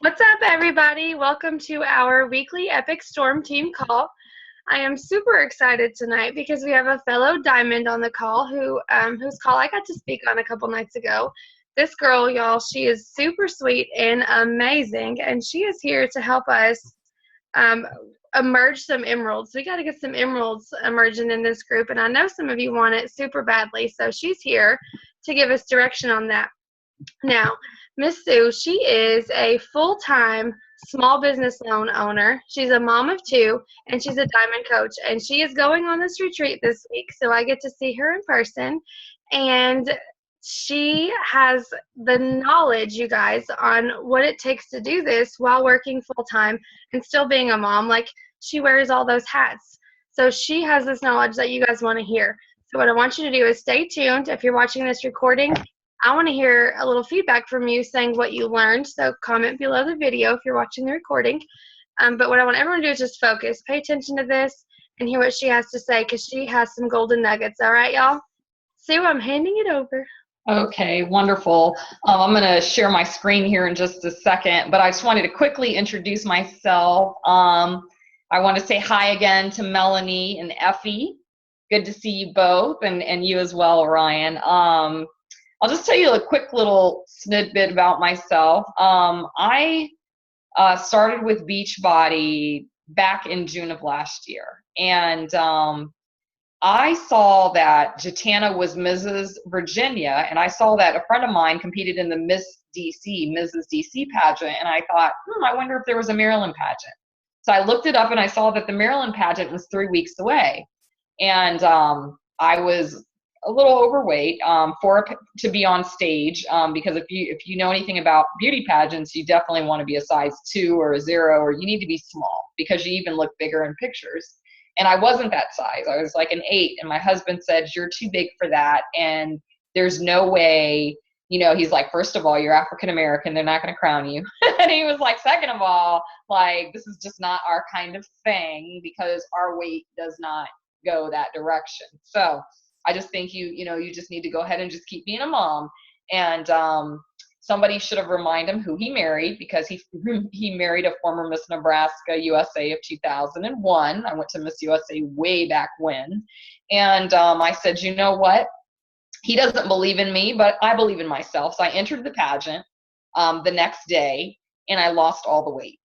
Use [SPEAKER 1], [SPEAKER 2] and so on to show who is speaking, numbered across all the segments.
[SPEAKER 1] What's up, everybody? Welcome to our weekly Epic Storm team call. I am super excited tonight because we have a fellow Diamond on the call whose call I got to speak on a couple nights ago. This girl, y'all, she is super sweet and amazing, and she is here to help us um, emerge some emeralds. We got to get some emeralds emerging in this group, and I know some of you want it super badly, so she's here to give us direction on that. Now, Miss Sue, she is a full-time small business loan owner. She's a mom of two, and she's a diamond coach. And she is going on this retreat this week, so I get to see her in person. And she has the knowledge, you guys, on what it takes to do this while working full-time and still being a mom. Like, she wears all those hats. So she has this knowledge that you guys want to hear. So what I want you to do is stay tuned. If you're watching this recording, I want to hear a little feedback from you saying what you learned. So comment below the video if you're watching the recording. But what I want everyone to do is just focus. Pay attention to this and hear what she has to say because she has some golden nuggets. All right, y'all? Sue, I'm handing it over.
[SPEAKER 2] Okay, wonderful. I'm going to share my screen here in just a second, but I just wanted to quickly introduce myself. I want to say hi again to Melanie and Effie. Good to see you both, and you as well, Ryan. I'll just tell you a quick little snippet about myself. I started with Beachbody back in June of last year, and I saw that Jatana was Mrs. Virginia, and I saw that a friend of mine competed in the Mrs. DC pageant, and I thought, I wonder if there was a Maryland pageant. So I looked it up, and I saw that the Maryland pageant was 3 weeks away, and I was a little overweight to be on stage, because if you know anything about beauty pageants, you definitely want to be a size 2 or a 0, or you need to be small because you even look bigger in pictures. And I wasn't that size. I was like an 8, and my husband said, "You're too big for that, and there's no way." He's like, "First of all, you're African American. They're not going to crown you." And he was like, "Second of all, like, this is just not our kind of thing because our weight does not go that direction." So I just think you just need to go ahead and just keep being a mom. And somebody should have reminded him who he married, because he married a former Miss Nebraska USA of 2001. I went to Miss USA way back when. And I said, you know what? He doesn't believe in me, but I believe in myself. So I entered the pageant the next day, and I lost all the weight.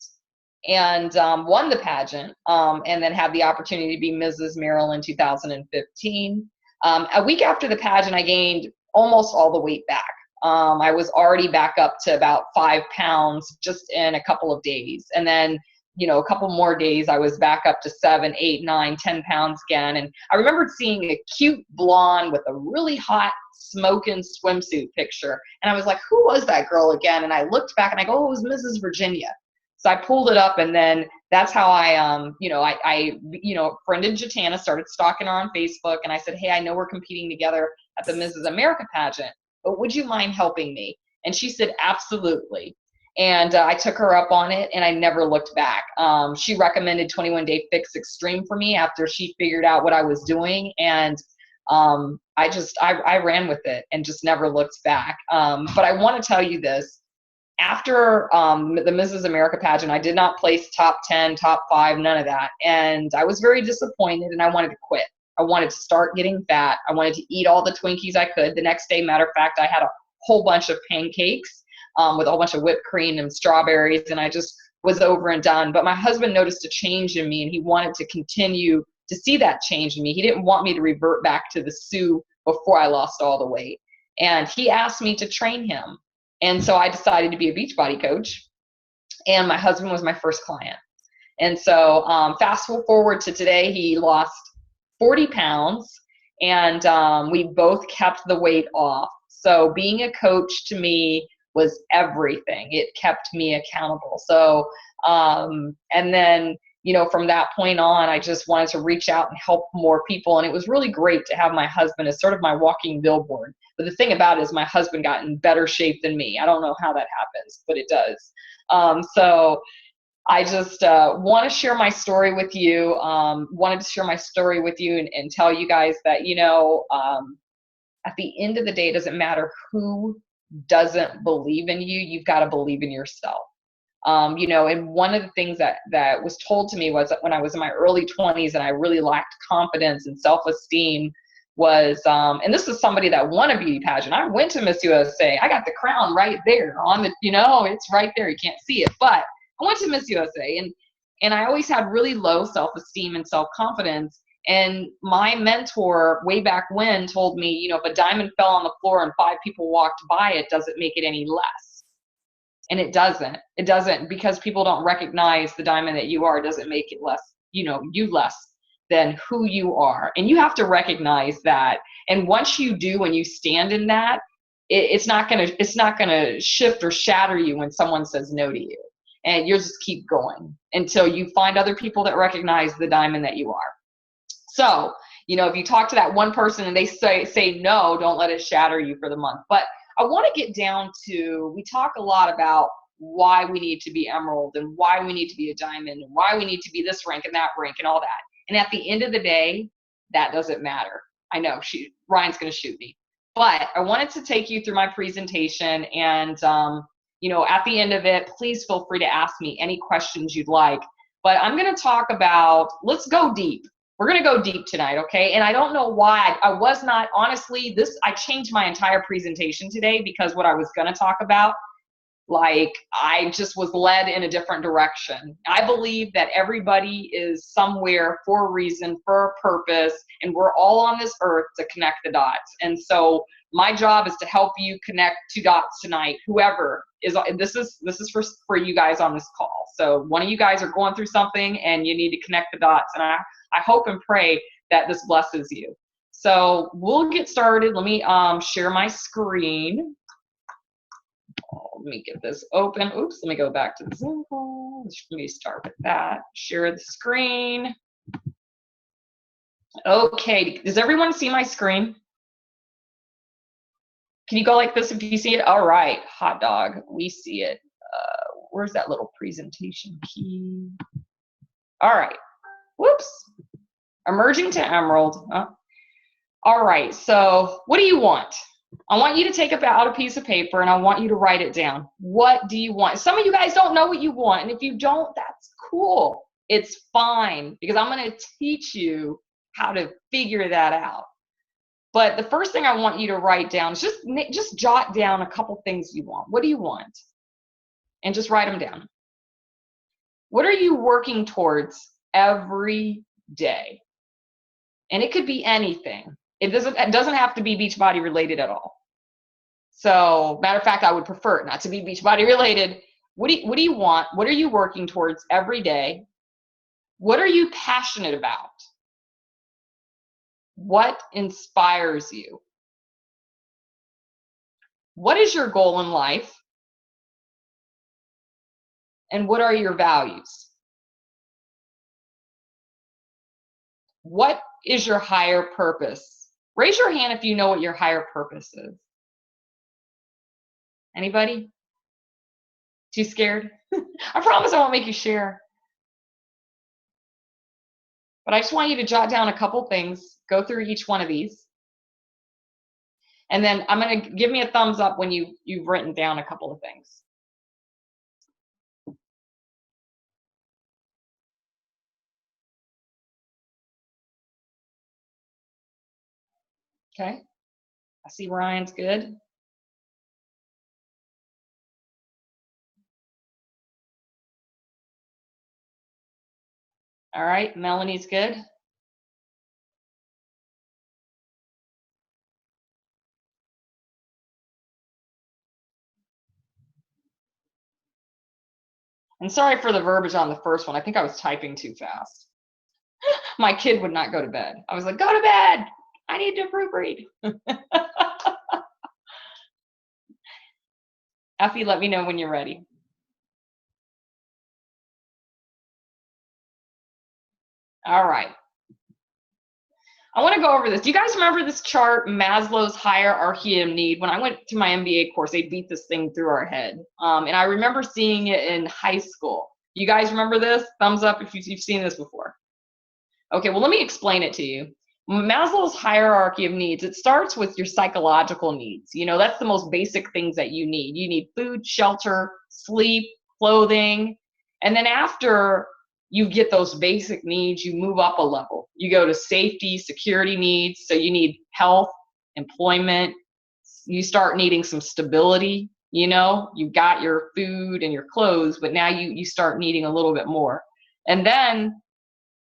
[SPEAKER 2] And won the pageant, and then had the opportunity to be Mrs. Maryland 2015. A week after the pageant, I gained almost all the weight back. I was already back up to about 5 pounds just in a couple of days. And then, a couple more days, I was back up to 7, 8, 9, 10 pounds again. And I remembered seeing a cute blonde with a really hot smoking swimsuit picture. And I was like, who was that girl again? And I looked back and I go, oh, it was Mrs. Virginia. So I pulled it up, and then that's how I friended Jatana, started stalking her on Facebook, and I said, hey, I know we're competing together at the Mrs. America pageant, but would you mind helping me? And she said, absolutely. And I took her up on it, and I never looked back. She recommended 21 Day Fix Extreme for me after she figured out what I was doing, and I ran with it and just never looked back. But I want to tell you this. After the Mrs. America pageant, I did not place top 10, top 5, none of that. And I was very disappointed, and I wanted to quit. I wanted to start getting fat. I wanted to eat all the Twinkies I could. The next day, matter of fact, I had a whole bunch of pancakes with a whole bunch of whipped cream and strawberries, and I just was over and done. But my husband noticed a change in me, and he wanted to continue to see that change in me. He didn't want me to revert back to the Sue before I lost all the weight. And he asked me to train him. And so I decided to be a Beachbody coach, and my husband was my first client. And so fast forward to today, he lost 40 pounds, and we both kept the weight off. So being a coach to me was everything. It kept me accountable. So, and then, from that point on, I just wanted to reach out and help more people. And it was really great to have my husband as sort of my walking billboard. But the thing about it is my husband got in better shape than me. I don't know how that happens, but it does. So I just want to share my story with you. Wanted to share my story with you and tell you guys that, at the end of the day, it doesn't matter who doesn't believe in you. You've got to believe in yourself. And one of the things that was told to me was that when I was in my early 20s and I really lacked confidence and self-esteem was, and this is somebody that won a beauty pageant. I went to Miss USA. I got the crown right there on the, it's right there. You can't see it, but I went to Miss USA, and I always had really low self-esteem and self-confidence. And my mentor way back when told me, if a diamond fell on the floor and 5 people walked by, it doesn't make it any less. And it doesn't, because people don't recognize the diamond that you are, doesn't make it less, you less than who you are. And you have to recognize that. And once you do, and you stand in that, it's not gonna shift or shatter you when someone says no to you. And you'll just keep going until you find other people that recognize the diamond that you are. So, if you talk to that one person and they say no, don't let it shatter you for the month. But I want to get down to, we talk a lot about why we need to be emerald and why we need to be a diamond and why we need to be this rank and that rank and all that. And at the end of the day, that doesn't matter. I know Ryan's going to shoot me, but I wanted to take you through my presentation, and at the end of it, please feel free to ask me any questions you'd like. But I'm going to talk about, let's go deep. We're going to go deep tonight, okay? And I don't know why I was not, honestly, I changed my entire presentation today because what I was going to talk about, I just was led in a different direction. I believe that everybody is somewhere for a reason, for a purpose, and we're all on this earth to connect the dots. And so my job is to help you connect 2 dots tonight, whoever is, this is for you guys on this call. So one of you guys are going through something and you need to connect the dots. And I hope and pray that this blesses you. So we'll get started. Let me share my screen. Let me get this open. Oops, let me go back to the Zoom call. Let me start with that. Share the screen. Okay, does everyone see my screen? Can you go like this if you see it? All right, hot dog, we see it. Where's that little presentation key? All right, whoops. Emerging to emerald. All right, so what do you want? I want you to take out a piece of paper and I want you to write it down. What do you want? Some of you guys don't know what you want, and if you don't, that's cool. It's fine, because I'm going to teach you how to figure that out. But the first thing I want you to write down is just jot down a couple things you want. What do you want? And just write them down. What are you working towards every day? And it could be anything. It doesn't have to be Beachbody related at all. So, matter of fact, I would prefer it not to be Beachbody related. What do you want? What are you working towards every day? What are you passionate about? What inspires you? What is your goal in life? And what are your values? What is your higher purpose? Raise your hand if you know what your higher purpose is. Anybody? Too scared? I promise I won't make you share. But I just want you to jot down a couple things, go through each one of these. And then I'm going to give me a thumbs up when you've written down a couple of things. Okay. I see Ryan's good. All right, Melanie's good. And sorry for the verbiage on the first one. I think I was typing too fast. My kid would not go to bed. I was like, go to bed. I need to proofread. Effie, let me know when you're ready. All right. I want to go over this. Do you guys remember this chart, Maslow's hierarchy of need? When I went to my MBA course, they beat this thing through our head. And I remember seeing it in high school. You guys remember this? Thumbs up if you've seen this before. Okay, well, let me explain it to you. Maslow's hierarchy of needs, it starts with your psychological needs. That's the most basic things that you need. You need food, shelter, sleep, clothing. And then after you get those basic needs, you move up a level. You go to safety, security needs. So you need health, employment. You start needing some stability. You've got your food and your clothes, but now you start needing a little bit more. And then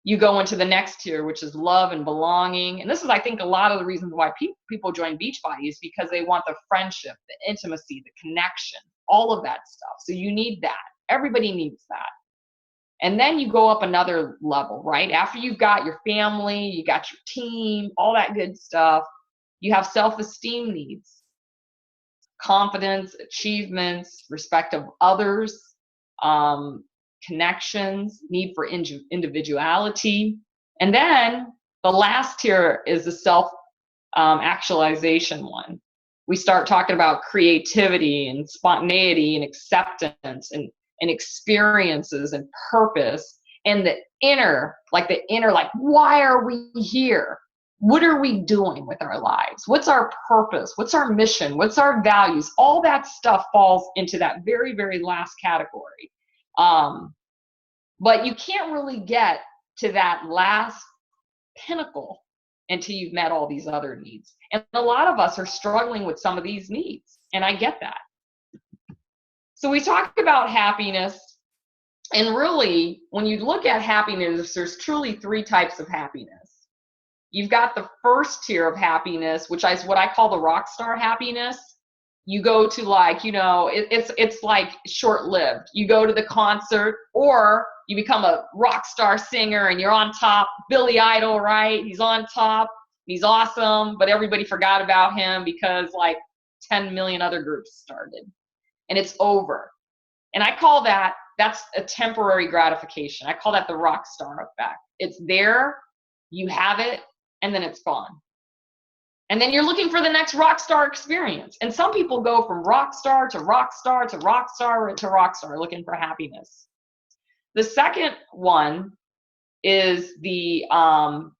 [SPEAKER 2] you go into the next tier, which is love and belonging. And this is, I think, a lot of the reasons why people join Beachbody is because they want the friendship, the intimacy, the connection, all of that stuff. So you need that. Everybody needs that. And then you go up another level, right? After you've got your family, you got your team, all that good stuff, you have self-esteem needs, confidence, achievements, respect of others, connections, need for individuality. And then the last tier is the self actualization one. We start talking about creativity and spontaneity and acceptance and experiences and purpose and the inner, like why are we here? What are we doing with our lives? What's our purpose? What's our mission? What's our values? All that stuff falls into that very, very last category. But you can't really get to that last pinnacle until you've met all these other needs. And a lot of us are struggling with some of these needs, and I get that. So we talked about happiness, and really, when you look at happiness, there's truly 3 types of happiness. You've got the first tier of happiness, which is what I call the rock star happiness. You go to it's like short-lived. You go to the concert, or you become a rock star singer and you're on top. Billy Idol, right? He's on top. He's awesome, but everybody forgot about him because 10 million other groups started. And it's over. And I call that's a temporary gratification. I call that the rock star effect. It's there, you have it, and then it's gone. And then you're looking for the next rock star experience. And some people go from rock star to rock star to rock star to rock star looking for happiness. The second one is these are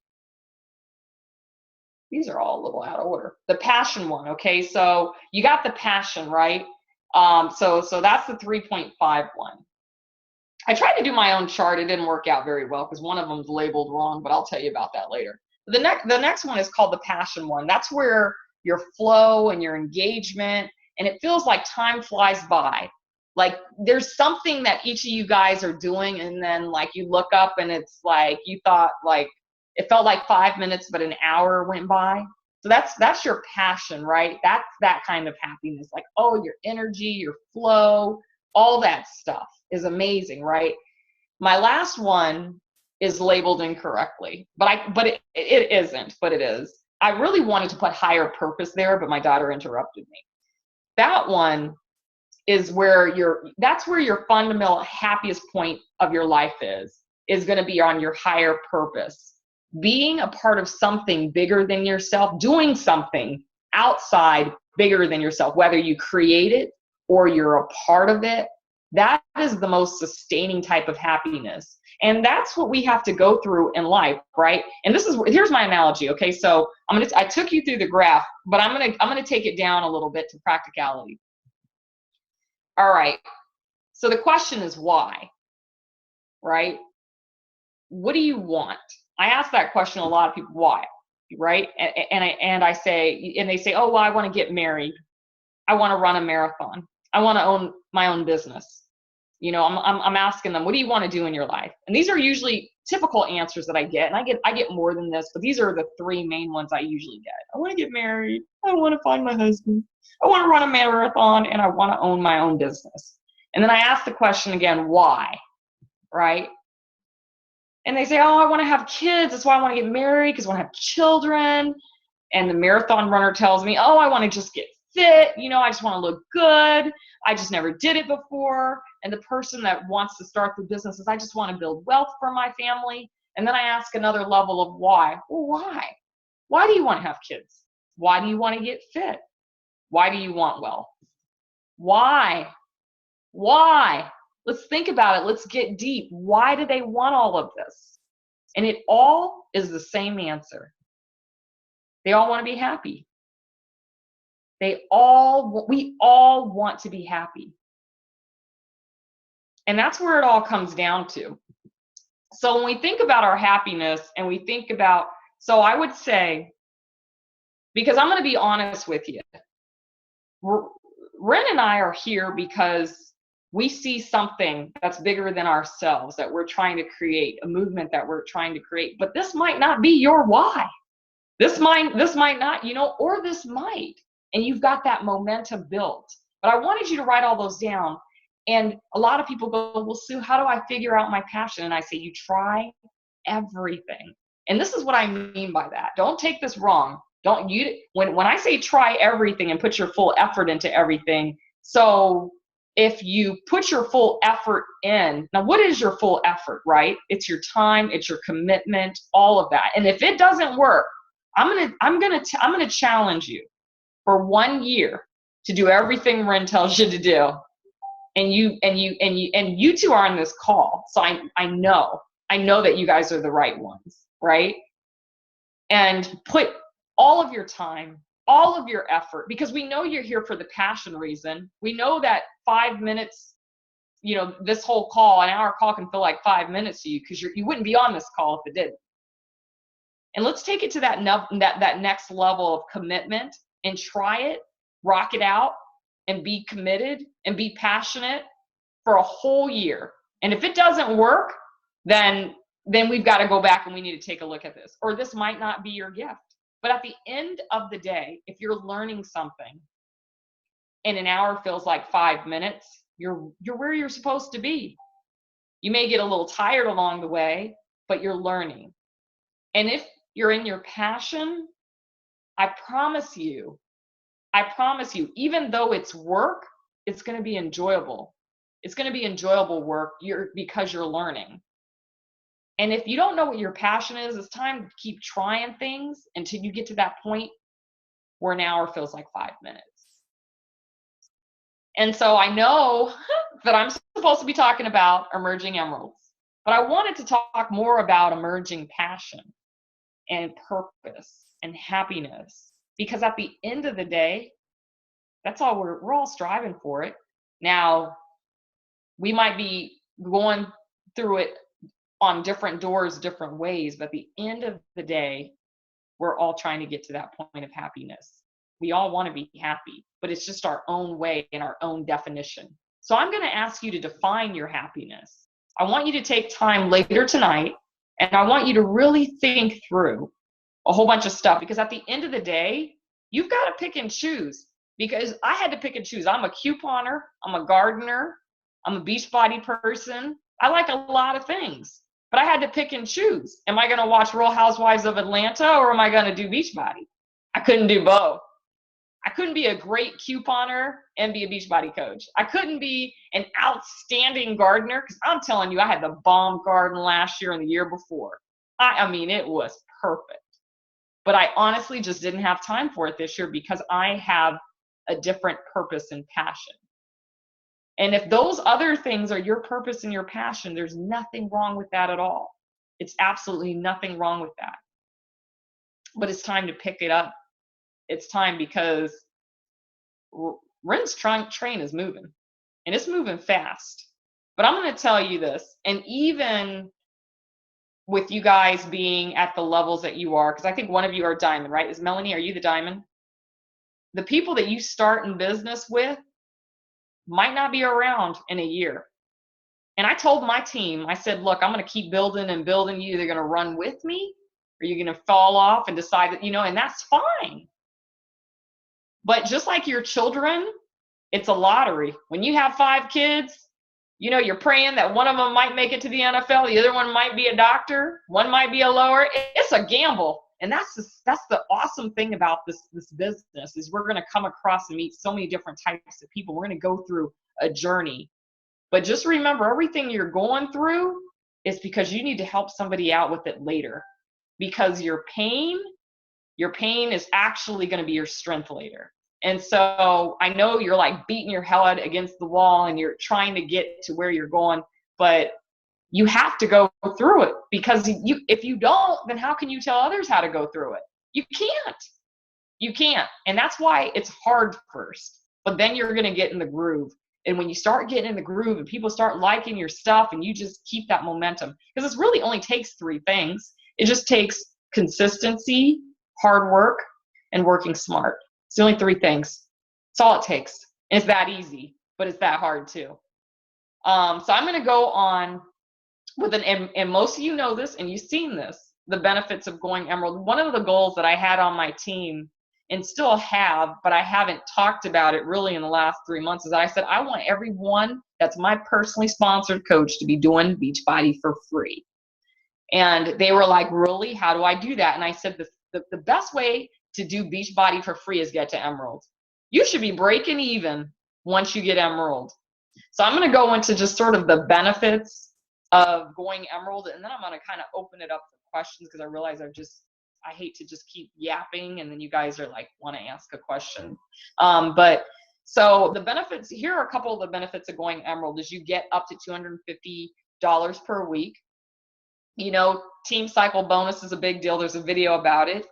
[SPEAKER 2] all a little out of order. The passion one, okay? So you got the passion, right? So that's the 3.5 one. I tried to do my own chart. It didn't work out very well because one of them's labeled wrong, but I'll tell you about that later. The next one is called the passion one. That's where your flow and your engagement, and it feels like time flies by. Like there's something that each of you guys are doing, and then you look up and it's like you thought it felt like 5 minutes, but an hour went by. So that's your passion, right? That's that kind of happiness. Your energy, your flow, all that stuff is amazing, right? My last one is labeled incorrectly, but it isn't, but it is. I really wanted to put higher purpose there, but my daughter interrupted me. That one is where that's where your fundamental happiest point of your life is going to be on your higher purpose. Being a part of something bigger than yourself, doing something outside bigger than yourself, whether you create it or you're a part of it, that is the most sustaining type of happiness. And that's what we have to go through in life, right? And here's my analogy, okay? So I took you through the graph, but I'm gonna take it down a little bit to practicality. All right. So the question is why, right? What do you want? I ask that question to a lot of people, why, right? And I say, and they say, oh, well, I want to get married. I want to run a marathon. I want to own my own business. I'm asking them, what do you want to do in your life? And these are usually typical answers that I get. And I get more than this, but these are the 3 main ones I usually get. I want to get married. I want to find my husband. I want to run a marathon, and I want to own my own business. And then I ask the question again, why, right? And they say, oh, I want to have kids. That's why I want to get married, because I want to have children. And the marathon runner tells me, oh, I want to just get fit. I just want to look good. I just never did it before. And the person that wants to start the business says, I just want to build wealth for my family. And then I ask another level of why. Well, why? Why do you want to have kids? Why do you want to get fit? Why do you want wealth? Why? Why? Let's think about it. Let's get deep. Why do they want all of this? And it all is the same answer. They all want to be happy. We all want to be happy. And that's where it all comes down to. So when we think about our happiness and we think about, so I would say, because I'm going to be honest with you, Ren and I are here because we see something that's bigger than ourselves that we're trying to create, a movement that we're trying to create. But this might not be your why. This might not, or this might. And you've got that momentum built. But I wanted you to write all those down. And a lot of people go, well, Sue, how do I figure out my passion? And I say, you try everything. And this is what I mean by that. Don't take this wrong. When I say try everything and put your full effort into everything, so if you put your full effort in, now what is your full effort, right? It's your time, it's your commitment, all of that. And if it doesn't work, I'm gonna challenge you for 1 year to do everything Ren tells you to do. And you two are on this call. So I know that you guys are the right ones, right? And put all of your time, all of your effort, because we know you're here for the passion reason. We know that 5 minutes, this whole call, an hour call can feel like 5 minutes to you because you wouldn't be on this call if it didn't. And let's take it to that next level of commitment and try it, rock it out, and be committed and be passionate for a whole year. And if it doesn't work, then we've got to go back and we need to take a look at this. Or this might not be your gift. But at the end of the day, if you're learning something and an hour feels like 5 minutes, you're where you're supposed to be. You may get a little tired along the way, but you're learning. And if you're in your passion, I promise you, even though it's work, it's going to be enjoyable. It's going to be enjoyable work because you're learning. And if you don't know what your passion is, it's time to keep trying things until you get to that point where an hour feels like 5 minutes. And so I know that I'm supposed to be talking about emerging emeralds, but I wanted to talk more about emerging passion and purpose and happiness, because at the end of the day, that's all we're all striving for it. Now, we might be going through it on different doors, different ways, but at the end of the day, we're all trying to get to that point of happiness. We all want to be happy, but it's just our own way and our own definition. So I'm going to ask you to define your happiness. I want you to take time later tonight, and I want you to really think through a whole bunch of stuff, because at the end of the day, you've got to pick and choose. Because I had to pick and choose. I'm a couponer, I'm a gardener, I'm a Beachbody person. I like a lot of things, but I had to pick and choose. Am I going to watch Real Housewives of Atlanta, or am I going to do Beachbody? I couldn't do both. I couldn't be a great couponer and be a Beachbody coach. I couldn't be an outstanding gardener, because I'm telling you, I had the bomb garden last year and the year before. I mean, it was perfect. But I honestly just didn't have time for it this year because I have a different purpose and passion. And if those other things are your purpose and your passion, there's nothing wrong with that at all. It's absolutely nothing wrong with that. But it's time to pick it up. It's time, because Ren's train is moving, and it's moving fast. But I'm going to tell you this, and even with you guys being at the levels that you are, because I think one of you are diamond, right? Is Melanie, are you the diamond? The people that you start in business with might not be around in a year. And I told my team, I said, look, I'm going to keep building and building you. They're going to run with me, or you're going to fall off and decide that, and that's fine. But just like your children, it's a lottery. When you have 5 kids, you're praying that one of them might make it to the NFL, the other one might be a doctor, one might be a lawyer. It's a gamble. And that's the awesome thing about this business, is we're going to come across and meet so many different types of people. We're going to go through a journey. But just remember, everything you're going through is because you need to help somebody out with it later. Because your pain is actually going to be your strength later. And so I know you're like beating your head against the wall and you're trying to get to where you're going, but you have to go through it, because if you don't, then how can you tell others how to go through it? You can't. And that's why it's hard first, but then you're going to get in the groove. And when you start getting in the groove and people start liking your stuff and you just keep that momentum, because it really only takes 3 things. It just takes consistency, hard work, and working smart. It's the only 3 things. It's all it takes. And it's that easy, but it's that hard too. So I'm going to go on with and most of you know this and you've seen this, the benefits of going Emerald. One of the goals that I had on my team and still have, but I haven't talked about it really in the last 3 months, is that I said, I want everyone that's my personally sponsored coach to be doing Beachbody for free. And they were like, really? How do I do that? And I said, the best way to do Beachbody for free is get to Emerald. You should be breaking even once you get Emerald. So I'm going to go into just sort of the benefits of going Emerald, and then I'm going to kind of open it up for questions, because I realize I hate to just keep yapping and then you guys are like, want to ask a question. But so the benefits, here are a couple of the benefits of going Emerald, is you get up to $250 per week. You know, team cycle bonus is a big deal. There's a video about it.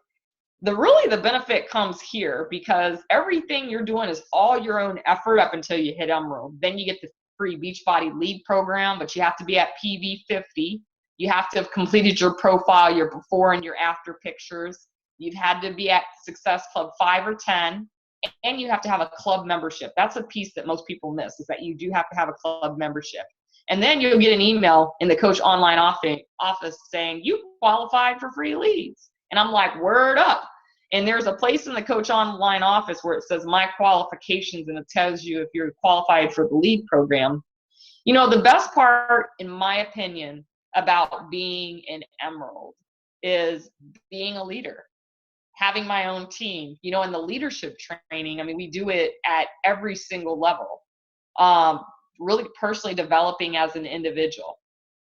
[SPEAKER 2] The benefit comes here, because everything you're doing is all your own effort up until you hit Emerald. Then you get the free Beachbody Lead program, but you have to be at PV 50. You have to have completed your profile, your before and your after pictures. You've had to be at Success Club 5 or 10, and you have to have a club membership. That's a piece that most people miss, is that you do have to have a club membership. And then you'll get an email in the Coach Online office saying, you qualified for free leads. And I'm like, word up. And there's a place in the Coach Online office where it says my qualifications, and it tells you if you're qualified for the lead program. You know, the best part, in my opinion, about being an Emerald is being a leader, having my own team, you know, and the leadership training. I mean, we do it at every single level, really personally developing as an individual.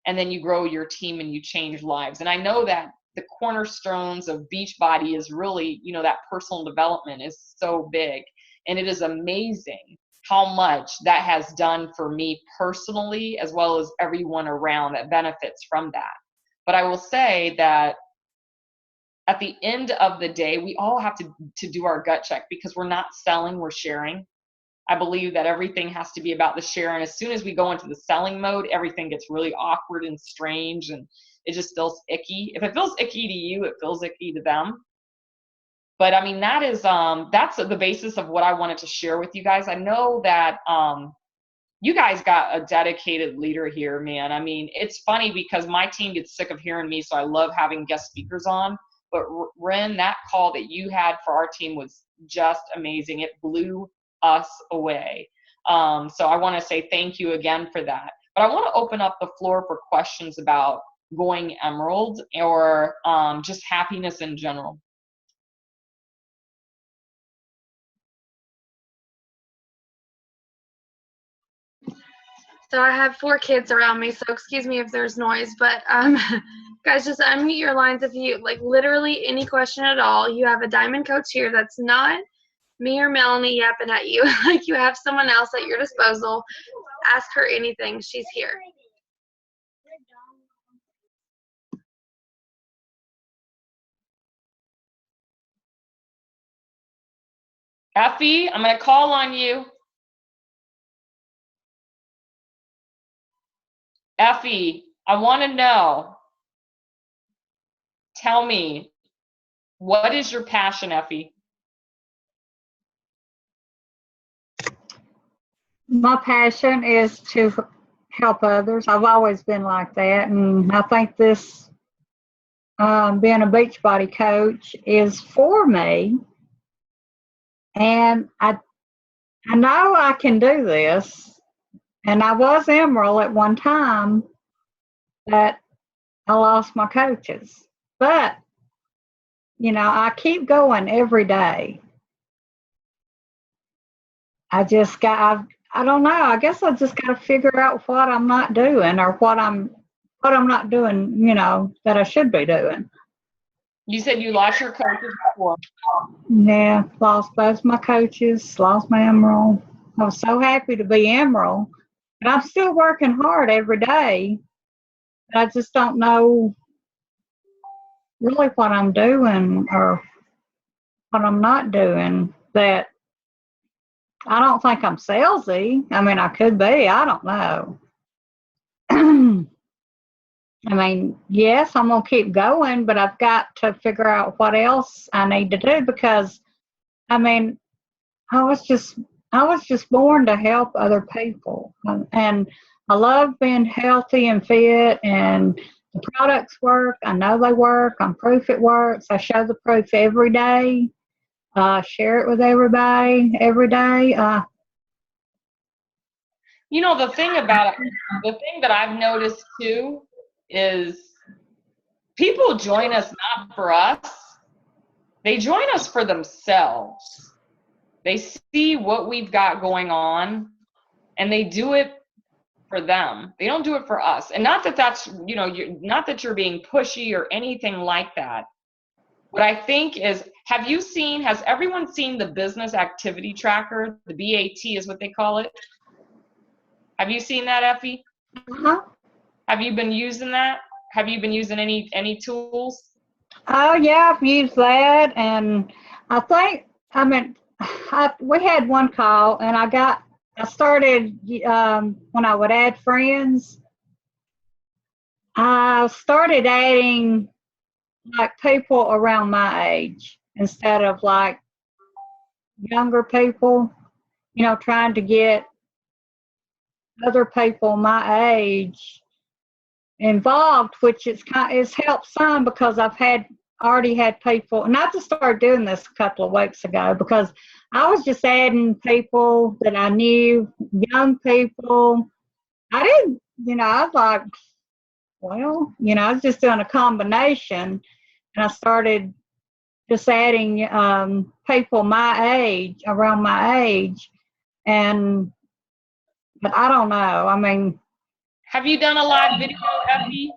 [SPEAKER 2] And then you grow your team and you change lives. And I know that the cornerstones of Beachbody is really, you know, that personal development is so big. And it is amazing how much that has done for me personally, as well as everyone around that benefits from that. But I will say that at the end of the day, we all have to do our gut check, because we're not selling, we're sharing. I believe that everything has to be about the share. And as soon as we go into the selling mode, everything gets really awkward and strange, and it just feels icky. If it feels icky to you, it feels icky to them. But I mean, that's the basis of what I wanted to share with you guys. I know that you guys got a dedicated leader here, man. I mean, it's funny because my team gets sick of hearing me, so I love having guest speakers on. But Ren, that call that you had for our team was just amazing. It blew us away. So I want to say thank you again for that. But I want to open up the floor for questions about going Emerald, or just happiness in general.
[SPEAKER 1] So I have 4 kids around me, so excuse me if there's noise, but guys, just unmute your lines if you, like, literally any question at all. You have a Diamond coach here that's not me or Melanie yapping at you. Like, you have someone else at your disposal. Ask her anything. She's here.
[SPEAKER 2] Effie, I'm going to call on you. Effie, I want to know. Tell me, what is your passion, Effie?
[SPEAKER 3] My passion is to help others. I've always been like that, and I think this being a Beachbody coach is for me. And I know I can do this. And I was Emerald at one time, but I lost my coaches. But, you know, I keep going every day. I don't know. I guess I just got to figure out what I'm not doing, or what I'm not doing, you know, that I should be doing.
[SPEAKER 2] You said you lost your coaches before.
[SPEAKER 3] Yeah, lost both my coaches, lost my Emerald. I was so happy to be Emerald, but I'm still working hard every day. I just don't know really what I'm doing or what I'm not doing that I don't think I'm salesy. I mean, I could be. I don't know. I mean, yes, I'm going to keep going, but I've got to figure out what else I need to do because, I mean, I was just I was just born to help other people, and I love being healthy and fit. And the products work. I know they work. I'm proof it works. I show the proof every day. Share it with everybody every day.
[SPEAKER 2] You know, the thing about it, the thing that I've noticed too is people join us not for us. They join us for themselves. They see what we've got going on and they do it for them. They don't do it for us. And not that that's, you know, not that you're being pushy or anything like that. What I think is, has everyone seen the business activity tracker? The BAT is what they call it. Have you seen that, Effie?
[SPEAKER 3] Uh-huh.
[SPEAKER 2] Have you been using that? Have you been using any tools?
[SPEAKER 3] Oh yeah, I've used that, and I think we had one call, and I started when I would add friends. I started adding like people around my age instead of like younger people. You know, trying to get other people my age involved, which it's helped some because already had people, and I just started doing this a couple of weeks ago because I was just adding people that I knew, young people. I didn't, I was like, well, I was just doing a combination, and I started just adding people around my age, but I don't know. I mean,
[SPEAKER 2] have you done a live video, Effie?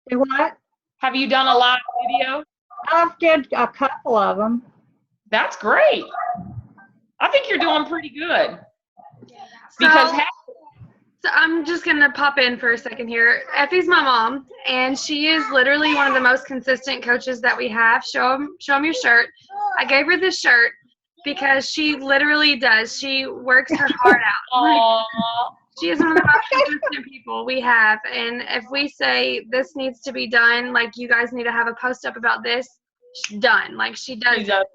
[SPEAKER 3] Do what?
[SPEAKER 2] Have you done a live video?
[SPEAKER 3] I've did a couple of them.
[SPEAKER 2] That's great. I think you're doing pretty good. Because
[SPEAKER 1] so I'm just going to pop in for a second here. Effie's my mom, and she is literally one of the most consistent coaches that we have. Show them your shirt. I gave her this shirt because she literally does. She works her heart out. She is one of the most consistent people we have. And if we say this needs to be done, like you guys need to have a post up about this, done. Like she does it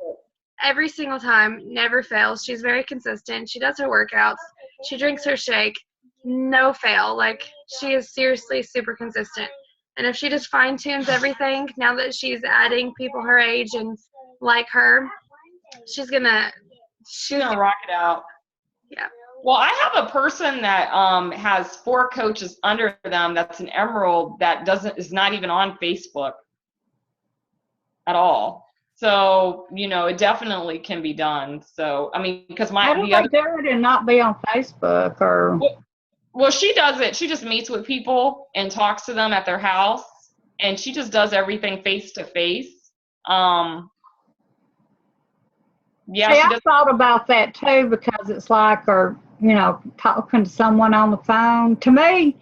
[SPEAKER 1] every single time, never fails. She's very consistent. She does her workouts. She drinks her shake. No fail. Like she is seriously super consistent. And if she just fine tunes everything, now that she's adding people her age and like her, she's gonna
[SPEAKER 2] rock it out.
[SPEAKER 1] Yeah.
[SPEAKER 2] Well, I have a person that has 4 coaches under them. That's an emerald that is not even on Facebook at all. So, it definitely can be done. So, I mean, because
[SPEAKER 3] how do they do it and not be on Facebook or?
[SPEAKER 2] Well, she does it. She just meets with people and talks to them at their house, and she just does everything face to face. Yeah,
[SPEAKER 3] I thought about that too because it's like, talking to someone on the phone. To me,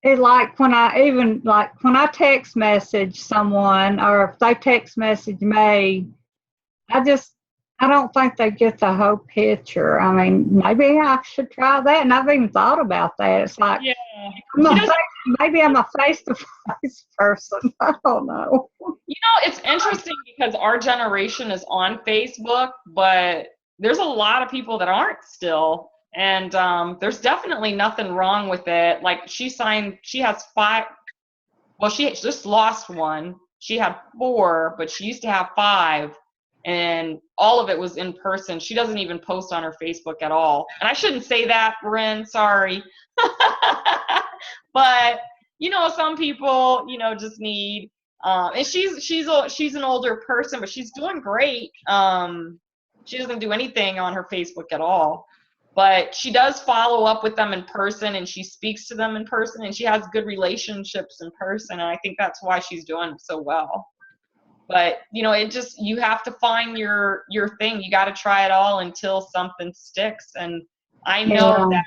[SPEAKER 3] it's like when I text message someone or if they text message me, I don't think they get the whole picture. I mean, maybe I should try that, and I've even thought about that. It's like, maybe I'm a face-to-face person. I don't know.
[SPEAKER 2] It's interesting because our generation is on Facebook, but there's a lot of people that aren't still, and there's definitely nothing wrong with it. Like she has 5. Well, she just lost one. She had 4, but she used to have 5. And all of it was in person. She doesn't even post on her Facebook at all. And I shouldn't say that, Ren, sorry. But, some people, just need, and she's an older person, but she's doing great. She doesn't do anything on her Facebook at all. But she does follow up with them in person, and she speaks to them in person, and she has good relationships in person. And I think that's why she's doing so well. But, you have to find your thing. You got to try it all until something sticks. And I know that,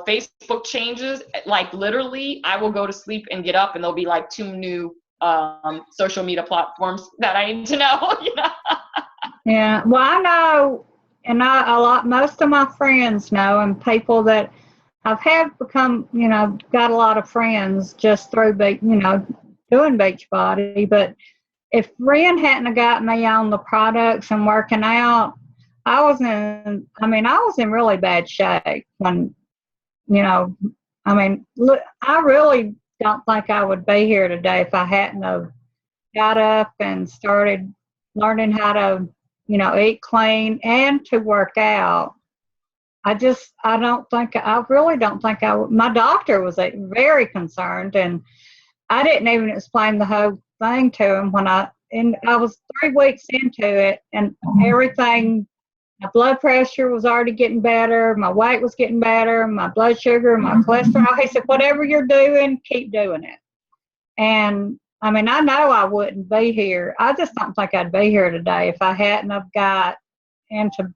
[SPEAKER 2] Facebook changes. Like literally, I will go to sleep and get up and there'll be like 2 new social media platforms that I need to know.
[SPEAKER 3] Yeah. Well, I know, and a lot, most of my friends know, and people that I've had become, got a lot of friends just through, doing Beachbody. But if Ren hadn't have got me on the products and working out, I was in really bad shape when, look, I really don't think I would be here today if I hadn't have got up and started learning how to, eat clean and to work out. I really don't think I would. My doctor was very concerned, and I didn't even explain the whole thing to him and I was 3 weeks into it, and everything, my blood pressure was already getting better, my weight was getting better, my blood sugar, my cholesterol. He said, whatever you're doing, keep doing it. And I know I wouldn't be here. I just don't think I'd be here today if I hadn't have got into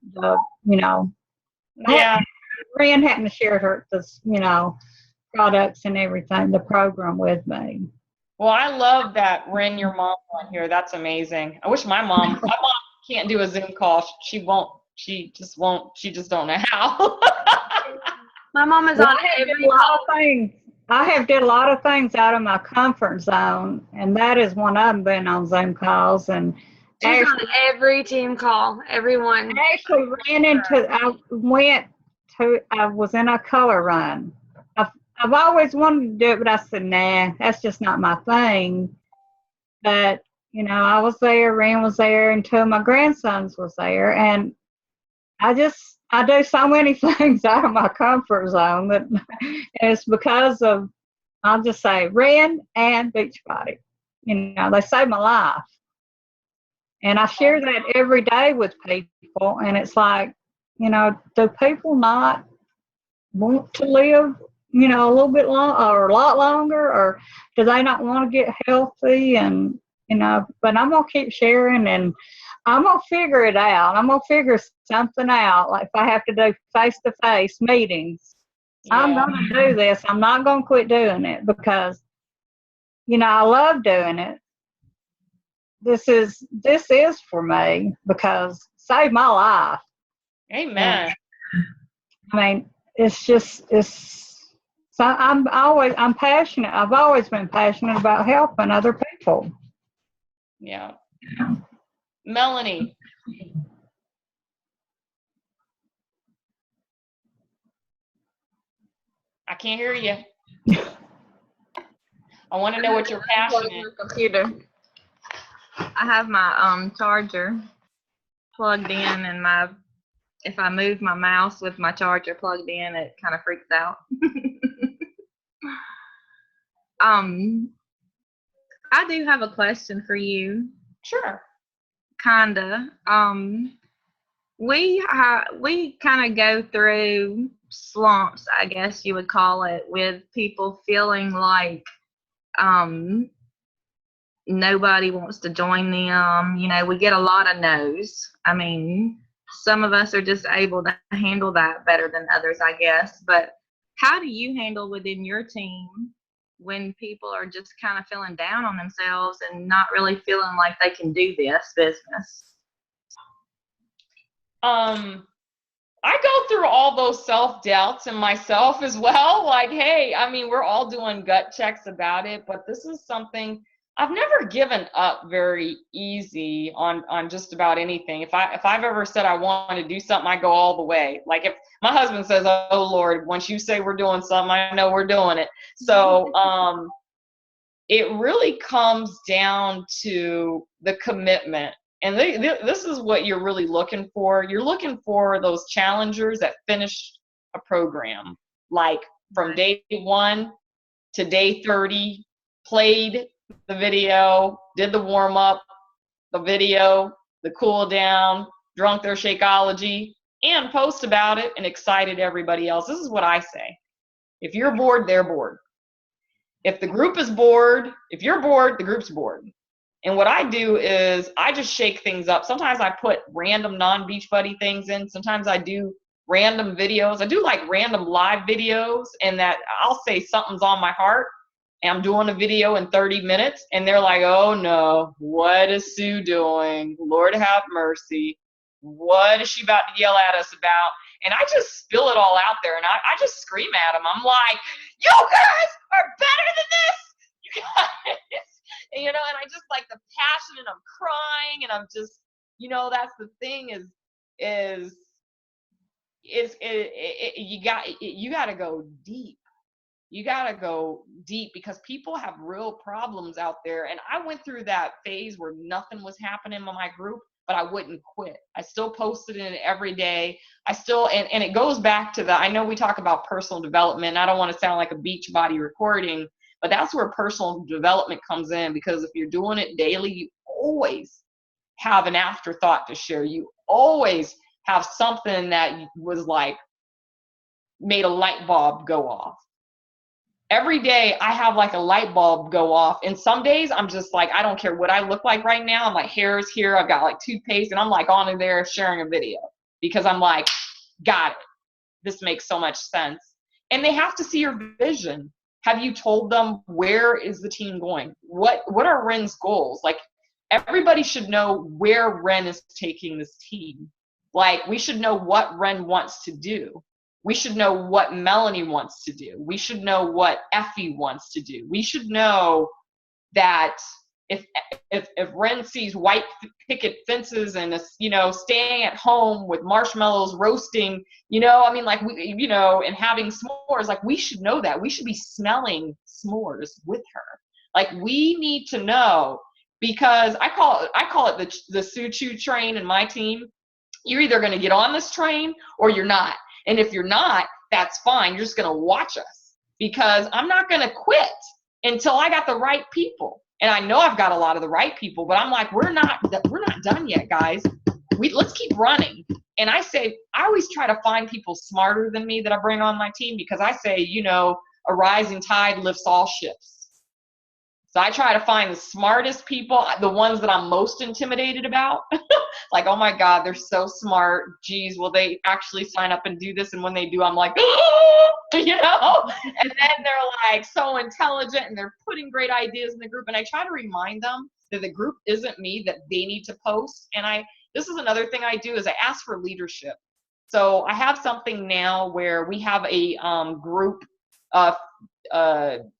[SPEAKER 2] Yeah.
[SPEAKER 3] Ren hadn't shared products and everything, the program with me.
[SPEAKER 2] Well, I love that Ren, your mom on here. That's amazing. I wish my mom can't do a Zoom call. She won't. She just won't. She just don't know how.
[SPEAKER 1] My mom is on every call.
[SPEAKER 3] I have did a lot of things out of my comfort zone, and that is one of them, been on Zoom calls. And
[SPEAKER 1] she's on every team call, everyone.
[SPEAKER 3] I actually I was in a color run. I've always wanted to do it, but I said, nah, that's just not my thing. But, I was there, Ren was there, and two of my grandsons was there, and I do so many things out of my comfort zone that it's because of, I'll just say, Ren and Beachbody. They saved my life. And I share that every day with people, and it's like, do people not want to live, a little bit long or a lot longer, or do they not want to get healthy? And, but I'm going to keep sharing, and I'm going to figure it out. I'm going to figure something out. Like if I have to do face-to-face meetings, I'm going to do this. I'm not going to quit doing it because, I love doing it. This is for me because saved my life.
[SPEAKER 2] Amen.
[SPEAKER 3] And, so I'm passionate. I've always been passionate about helping other people.
[SPEAKER 2] Yeah. Melanie. I can't hear you. I want to know what you're passionate.
[SPEAKER 4] Computer. I have my charger plugged in, and if I move my mouse with my charger plugged in, it kind of freaks out. I do have a question for you.
[SPEAKER 2] Sure.
[SPEAKER 4] Kinda. We kind of go through slumps, I guess you would call it, with people feeling like nobody wants to join them. We get a lot of no's. Some of us are just able to handle that better than others, I guess. But how do you handle within your team when people are just kind of feeling down on themselves and not really feeling like they can do this business?
[SPEAKER 2] I go through all those self-doubts in myself as well. Like, hey, we're all doing gut checks about it, but this is something I've never given up very easy on just about anything. If I've ever said I want to do something, I go all the way. Like if my husband says, "Oh Lord, once you say we're doing something, I know we're doing it." So it really comes down to the commitment. And this is what you're really looking for. You're looking for those challengers that finish a program, like from day 1 to day 30, played the video, did the warm up, the video, the cool down, drunk their Shakeology, and post about it and excited everybody else. This is what I say. If you're bored, they're bored. If the group is bored, if you're bored, the group's bored. And what I do is I just shake things up. Sometimes I put random non-Beachbody things in. Sometimes I do random videos. I do like random live videos, and that I'll say something's on my heart. And I'm doing a video in 30 minutes, and they're like, "Oh no, what is Sue doing? Lord have mercy." what is she about to yell at us about? And I just spill it all out there, and I just scream at them. I'm like, you guys are better than this, you guys. And, and I just like the passion, and I'm crying, and I'm just, that's the thing you got to go deep. You got to go deep because people have real problems out there. And I went through that phase where nothing was happening in my group, but I wouldn't quit. I still posted it every day. I still, and it goes back to I know we talk about personal development. I don't want to sound like a beach body recording, but that's where personal development comes in, because if you're doing it daily, you always have an afterthought to share. You always have something that was like, made a light bulb go off. Every day I have like a light bulb go off, and some days I'm just like, I don't care what I look like right now. My hair is here, I've got like toothpaste, and I'm like on in there sharing a video because I'm like, got it. This makes so much sense. And they have to see your vision. Have you told them where is the team going? What are Ren's goals? Like, everybody should know where Ren is taking this team. Like, we should know what Ren wants to do. We should know what Melanie wants to do. We should know what Effie wants to do. We should know that if Ren sees white picket fences and staying at home with marshmallows roasting, like and having s'mores, like we should know that. We should be smelling s'mores with her. Like, we need to know, because I call it the Sue Choo train in my team. You're either going to get on this train or you're not. And if you're not, that's fine. You're just going to watch us, because I'm not going to quit until I got the right people. And I know I've got a lot of the right people, but I'm like, we're not done yet, guys. Let's keep running. And I always try to find people smarter than me that I bring on my team, because I say, a rising tide lifts all ships. So I try to find the smartest people, the ones that I'm most intimidated about. Like, oh my God, they're so smart. Geez, will they actually sign up and do this? And when they do, I'm like, And then they're like so intelligent, and they're putting great ideas in the group. And I try to remind them that the group isn't me, that they need to post. And this is another thing I do, is I ask for leadership. So I have something now where we have a group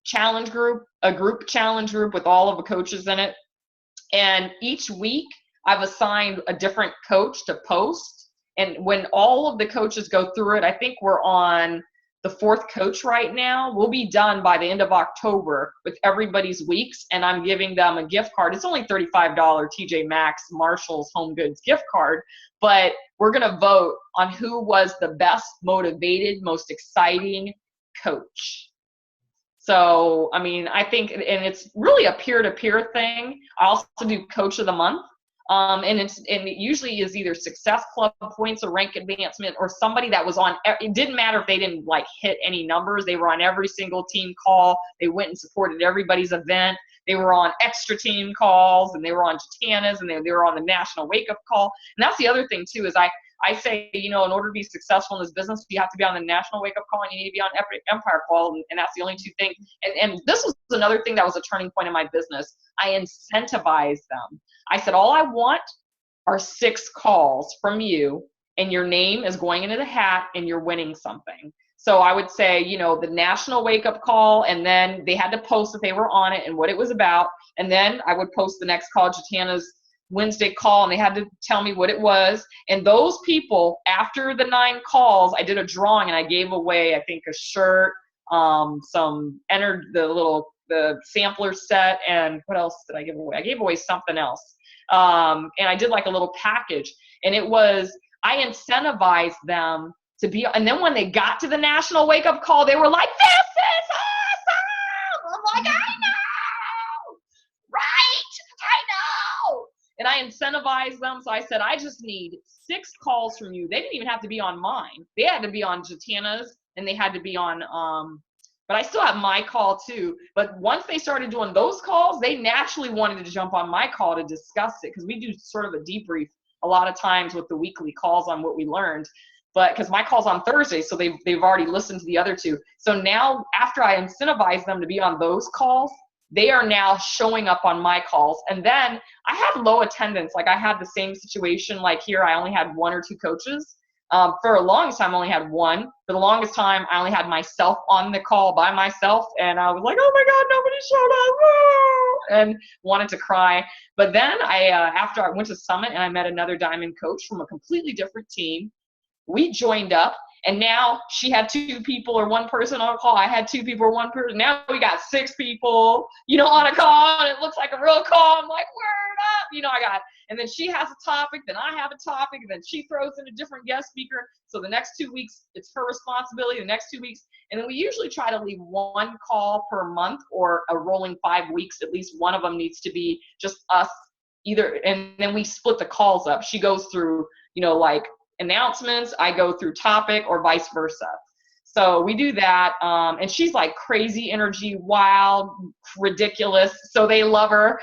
[SPEAKER 2] challenge group, a group challenge group with all of the coaches in it. And each week I've assigned a different coach to post. And when all of the coaches go through it, I think we're on the 4th coach right now. We'll be done by the end of October with everybody's weeks. And I'm giving them a gift card. It's only $35 TJ Maxx Marshall's Home Goods gift card, but we're going to vote on who was the best motivated, most exciting coach. So, I mean, I think, and it's really a peer-to-peer thing. I also do Coach of the Month. And it usually is either Success Club points or rank advancement, or somebody that was on. It didn't matter if they didn't like hit any numbers. They were on every single team call. They went and supported everybody's event. They were on extra team calls, and they were on Jatana's, and they were on the national wake up call. And that's the other thing too, is I say, in order to be successful in this business, you have to be on the national wake up call, and you need to be on Empire call, and that's the only two things. And this was another thing that was a turning point in my business. I incentivized them. I said, all I want are 6 calls from you, and your name is going into the hat, and you're winning something. So I would say, the national wake up call, and then they had to post that they were on it and what it was about. And then I would post the next call, Jatana's Wednesday call, and they had to tell me what it was. And those people, after the 9 calls, I did a drawing, and I gave away, I think, a shirt, the sampler set, and what else did I give away? I gave away something else. And I did like a little package, and I incentivized them to be, and then when they got to the national wake up call, they were like, this is awesome. I'm like, I know, right? I know. And I incentivized them. So I said, I just need 6 calls from you. They didn't even have to be on mine. They had to be on Jatana's, and they had to be on, but I still have my call too. But once they started doing those calls, they naturally wanted to jump on my call to discuss it, because we do sort of a debrief a lot of times with the weekly calls on what we learned. But because my call's on Thursday, so they've already listened to the other 2. So now, after I incentivize them to be on those calls, they are now showing up on my calls. And then I had low attendance. Like I had the same situation, like here, I only had 1 or 2 coaches. For a longest time, I only had 1. For the longest time, I only had myself on the call by myself. And I was like, oh my God, nobody showed up. Woo! And wanted to cry. But then after I went to Summit and I met another Diamond coach from a completely different team, we joined up. And now she had 2 people or 1 person on a call. I had 2 people or 1 person. Now we got 6 people, on a call, and it looks like a real call. I'm like, word up, and then she has a topic, then I have a topic, and then she throws in a different guest speaker. So the next 2 weeks, it's her responsibility, the next 2 weeks. And then we usually try to leave 1 call per month or a rolling 5 weeks. At least one of them needs to be just us either. And then we split the calls up. She goes through, like, announcements, I go through topic, or vice versa. So we do that. And she's like crazy energy, wild, ridiculous. So they love her.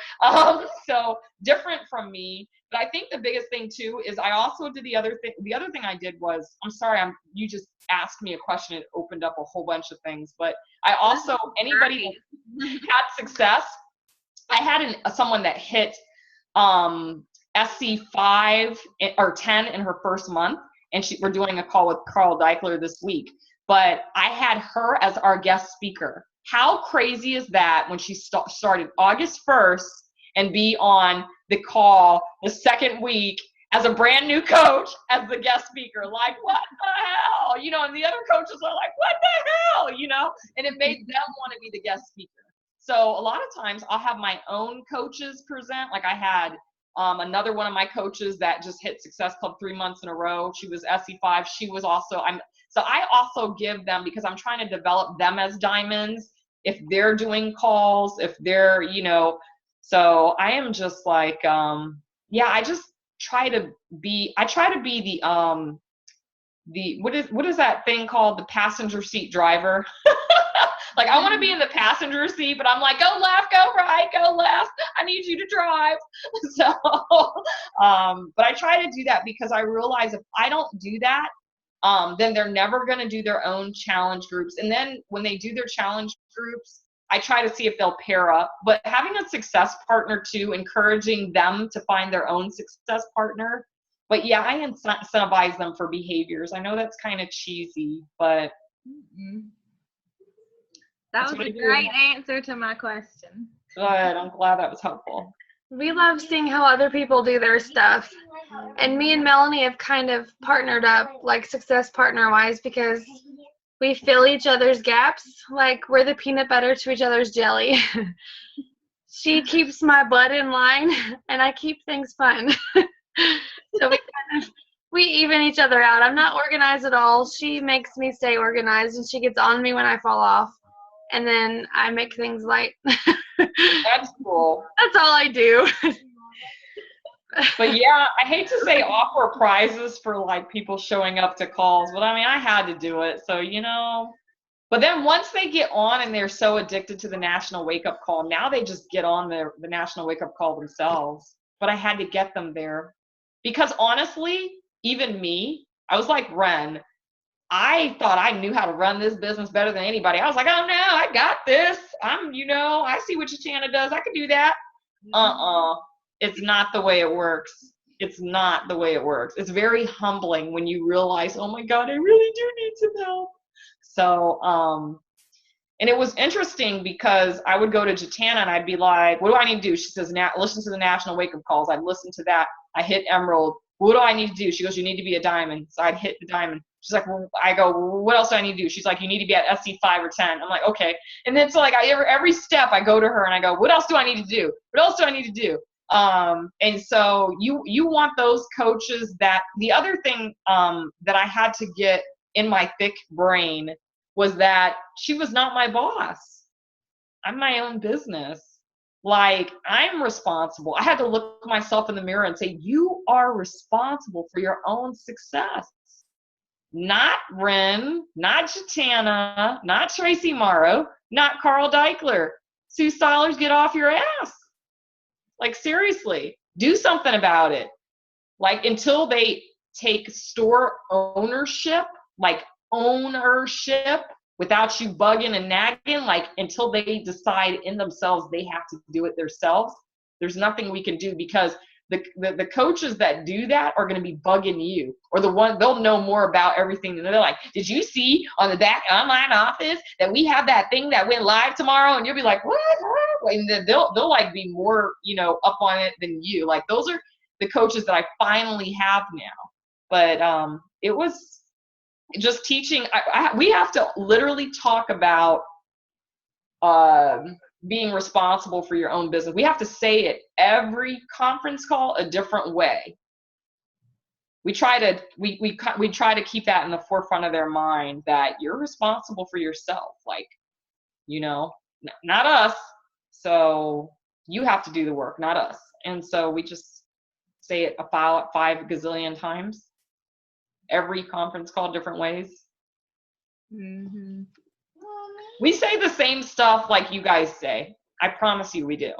[SPEAKER 2] So different from me. But I think the biggest thing too is I also did the other thing. The other thing I did was, I'm sorry, you just asked me a question. It opened up a whole bunch of things. But I also, anybody that had success, I had someone that hit SC5 or 10 in her first month, and we're doing a call with Carl Deichler this week. But I had her as our guest speaker. How crazy is that when she started August 1st and be on the call the second week as a brand new coach as the guest speaker? Like, what the hell? And the other coaches are like, what the hell? And it made them want to be the guest speaker. So a lot of times I'll have my own coaches present. Like I had another one of my coaches that just hit Success Club 3 months in a row. She was SE5. She was also, so I also give them, because I'm trying to develop them as diamonds, if they're doing calls, if they're, so I am just like, I just try to be the, what is that thing called? The passenger seat driver. Like I want to be in the passenger seat, but I'm like, go left, go right, go left. I need you to drive. So, but I try to do that because I realize if I don't do that, then they're never going to do their own challenge groups. And then when they do their challenge groups, I try to see if they'll pair up. But having a success partner too, encouraging them to find their own success partner. But yeah, I incentivize them for behaviors. I know that's kind of cheesy, but.
[SPEAKER 4] Mm-hmm. That was a great answer to my question.
[SPEAKER 2] Good. I'm glad that was helpful.
[SPEAKER 1] We love seeing how other people do their stuff. And me and Melanie have kind of partnered up, like success partner-wise, because we fill each other's gaps. Like we're the peanut butter to each other's jelly. She keeps my butt in line, and I keep things fun. So we even each other out. I'm not organized at all. She makes me stay organized, and she gets on me when I fall off. And then I make things light.
[SPEAKER 2] That's cool.
[SPEAKER 1] That's all I do.
[SPEAKER 2] But yeah, I hate to say offer prizes for like people showing up to calls, but I mean, I had to do it. So, but then once they get on and they're so addicted to the National Wake Up Call, now they just get on the National Wake Up Call themselves. But I had to get them there because honestly, even me, I was like Ren. I thought I knew how to run this business better than anybody. I was like, oh no, I got this. I see what Chana does. I can do that. It's not the way it works. It's not the way it works. It's very humbling when you realize, oh my God, I really do need some help. So, and it was interesting because I would go to Jatana and I'd be like, what do I need to do? She says, listen to the National Wake Up Calls. I'd listen to that. I hit Emerald. What do I need to do? She goes, you need to be a diamond. So I'd hit the diamond. She's like, well, I go, well, what else do I need to do? She's like, you need to be at SC5 or 10. I'm like, okay. And then so like every step I go to her and I go, what else do I need to do? What else do I need to do? And so you want those coaches that the other thing that I had to get in my thick brain was that she was not my boss. I'm my own business. Like, I'm responsible. I had to look myself in the mirror and say, you are responsible for your own success. Not Ren, not Jatana, not Tracy Morrow, not Carl Deichler. Sue Stylers, get off your ass. Like, seriously, do something about it. Like, until they take store ownership, like ownership, without you bugging and nagging, like until they decide in themselves they have to do it themselves, there's nothing we can do, because the coaches that do that are going to be bugging you, or they'll know more about everything. And they're like, did you see on the back online office that we have that thing that went live tomorrow? And you'll be like, what? And then they'll like be more, up on it than you. Like, those are the coaches that I finally have now. But it was just teaching. We have to literally talk about being responsible for your own business. We have to say it every conference call a different way. We try to keep that in the forefront of their mind, that you're responsible for yourself, like, not us. So you have to do the work, not us. And so we just say it about 5 gazillion times, every conference call, different ways.
[SPEAKER 4] Mm-hmm.
[SPEAKER 2] We say the same stuff like you guys say. I promise you we do.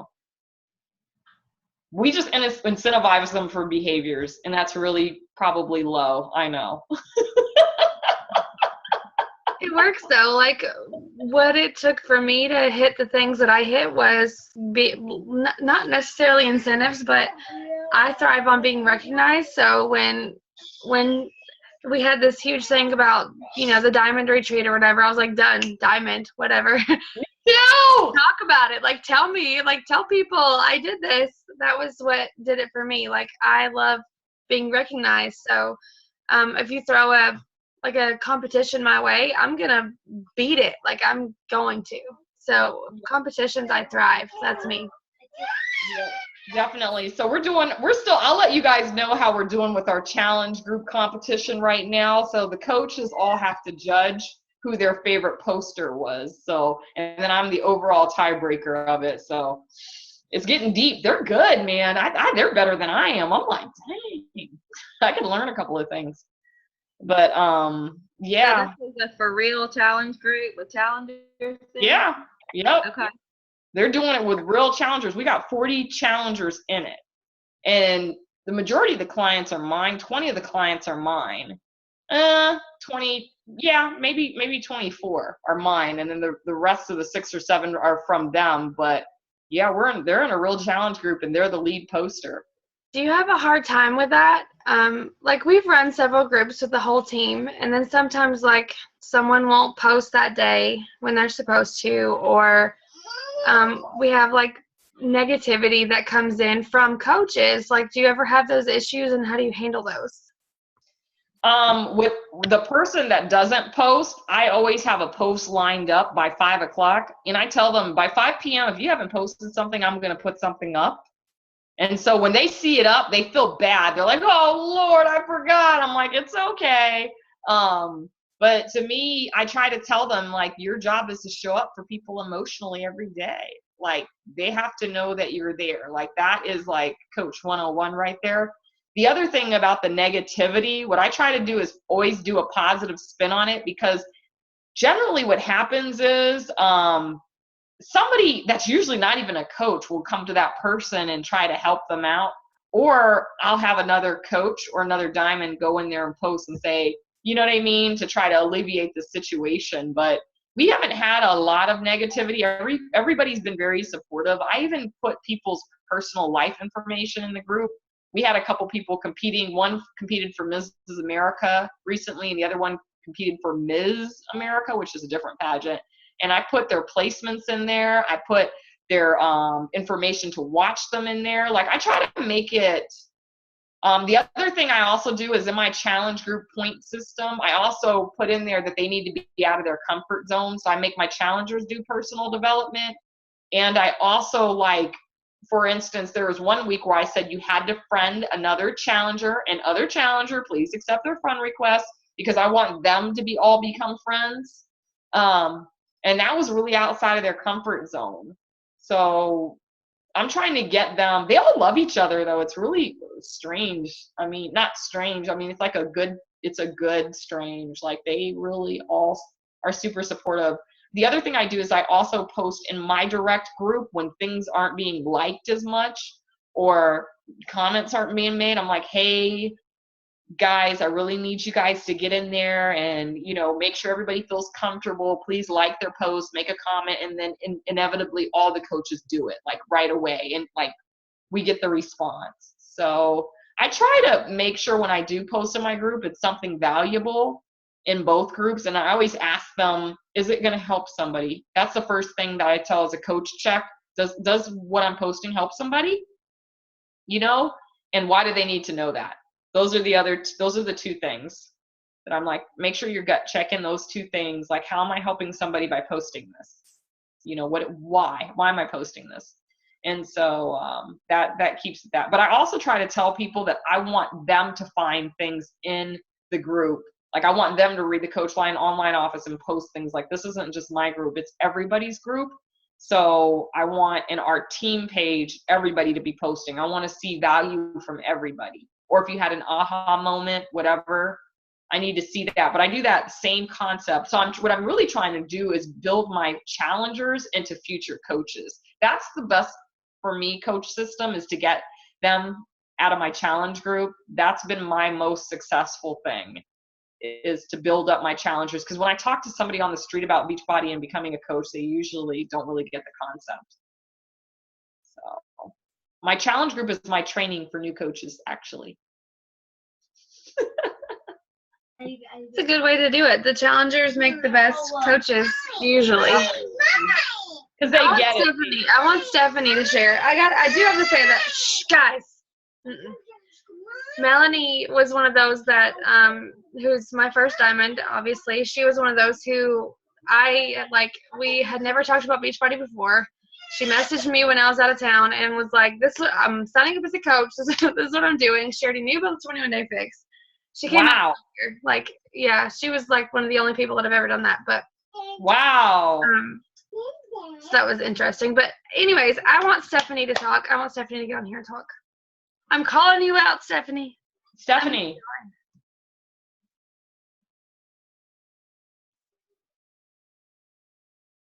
[SPEAKER 2] We just incentivize them for behaviors, and that's really probably low. I know.
[SPEAKER 1] It works though. Like, what it took for me to hit the things that I hit was not necessarily incentives, but I thrive on being recognized. So when we had this huge thing about, the diamond retreat or whatever, I was like, done, diamond, whatever.
[SPEAKER 2] No!
[SPEAKER 1] Talk about it. Like, tell me, like, tell people I did this. That was what did it for me. Like, I love being recognized. So if you throw a competition my way, I'm going to beat it. Like, I'm going to. So competitions, I thrive. That's me.
[SPEAKER 2] Yeah, definitely. So I'll let you guys know how we're doing with our challenge group competition right now. So the coaches all have to judge who their favorite poster was. So, and then I'm the overall tiebreaker of it. So it's getting deep. They're good, man. They're better than I am. I'm like, dang, I could learn a couple of things. But yeah.
[SPEAKER 4] So this is a for real challenge group with challengers then?
[SPEAKER 2] Yeah. Yep.
[SPEAKER 4] Okay.
[SPEAKER 2] They're doing it with real challengers. We got 40 challengers in it. And the majority of the clients are mine. 20 of the clients are mine. 20, yeah, maybe 24 are mine. And then the rest of the 6 or 7 are from them. But yeah, they're in a real challenge group, and they're the lead poster.
[SPEAKER 1] Do you have a hard time with that? Like, we've run several groups with the whole team, and then sometimes, like, someone won't post that day when they're supposed to, or we have, like, negativity that comes in from coaches. Like, do you ever have those issues, and how do you handle those?
[SPEAKER 2] With the person that doesn't post, I always have a post lined up by 5 o'clock, and I tell them by 5 p.m., if you haven't posted something, I'm going to put something up. And so when they see it up, they feel bad. They're like, oh, Lord, I forgot. I'm like, it's okay. But to me, I try to tell them, like, your job is to show up for people emotionally every day. Like, they have to know that you're there. Like, that is like Coach 101 right there. The other thing about the negativity, what I try to do is always do a positive spin on it, because generally what happens is somebody that's usually not even a coach will come to that person and try to help them out. Or I'll have another coach or another diamond go in there and post and say, you know what I mean, to try to alleviate the situation. But we haven't had a lot of negativity. Everybody's been very supportive. I even put people's personal life information in the group. We had a couple people competing. One competed for Mrs. America recently, and the other one competed for Ms. America, which is a different pageant. And I put their placements in there. I put their information to watch them in there. Like, I try to make it. The other thing I also do is in my challenge group point system, I also put in there that they need to be out of their comfort zone. So I make my challengers do personal development. And I also, like, for instance, there was one week where I said you had to friend another challenger, and other challenger, please accept their friend request, because I want them to all become friends. And that was really outside of their comfort zone. So I'm trying to get them. They all love each other, though. It's really strange. I mean, not strange. I mean, it's a good strange. Like, they really all are super supportive. The other thing I do is I also post in my direct group when things aren't being liked as much or comments aren't being made. I'm like, hey, guys, I really need you guys to get in there and, make sure everybody feels comfortable. Please like their post, make a comment, and then inevitably all the coaches do it like right away. And like we get the response. So I try to make sure when I do post in my group, it's something valuable in both groups. And I always ask them, is it going to help somebody? That's the first thing that I tell as a coach check. Does what I'm posting help somebody? And why do they need to know that? Those are the two things that I'm like, make sure you're gut checking those two things. Like, how am I helping somebody by posting this? Why am I posting this? And so that keeps that. But I also try to tell people that I want them to find things in the group. Like, I want them to read the Coach Line online office and post things like, this isn't just my group, it's everybody's group. So I want in our team page, everybody to be posting. I want to see value from everybody. Or if you had an aha moment, whatever, I need to see that. But I do that same concept. So what I'm really trying to do is build my challengers into future coaches. That's the best for me coach system, is to get them out of my challenge group. That's been my most successful thing, is to build up my challengers. Because when I talk to somebody on the street about Beachbody and becoming a coach, they usually don't really get the concept. So my challenge group is my training for new coaches, actually.
[SPEAKER 1] It's a good way to do it. The challengers make the best coaches, usually.
[SPEAKER 2] Because they get it.
[SPEAKER 1] I want Stephanie to share. I do have to say that, guys. Melanie was one of those that, who's my first diamond, obviously. She was one of those who we had never talked about Beachbody before. She messaged me when I was out of town and was like, I'm signing up as a coach. This is what I'm doing. She already knew about the 21-day fix. She came out here. She was like one of the only people that have ever done that. But
[SPEAKER 2] wow.
[SPEAKER 1] So that was interesting. But anyways, I want Stephanie to talk. I want Stephanie to get on here and talk. I'm calling you out, Stephanie.
[SPEAKER 2] Stephanie.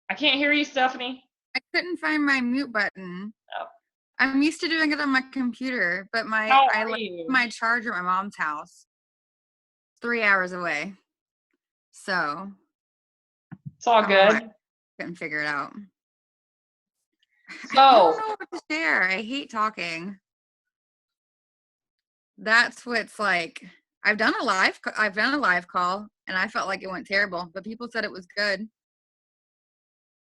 [SPEAKER 2] I can't hear you, Stephanie.
[SPEAKER 5] I couldn't find my mute button.
[SPEAKER 2] Oh.
[SPEAKER 5] I'm used to doing it on my computer, but I left my charger at my mom's house 3 hours away. So
[SPEAKER 2] it's all good.
[SPEAKER 5] I couldn't figure it out.
[SPEAKER 2] So
[SPEAKER 5] I don't know what to share. I hate talking. That's what's like. I've done a live call and I felt like it went terrible, but people said it was good.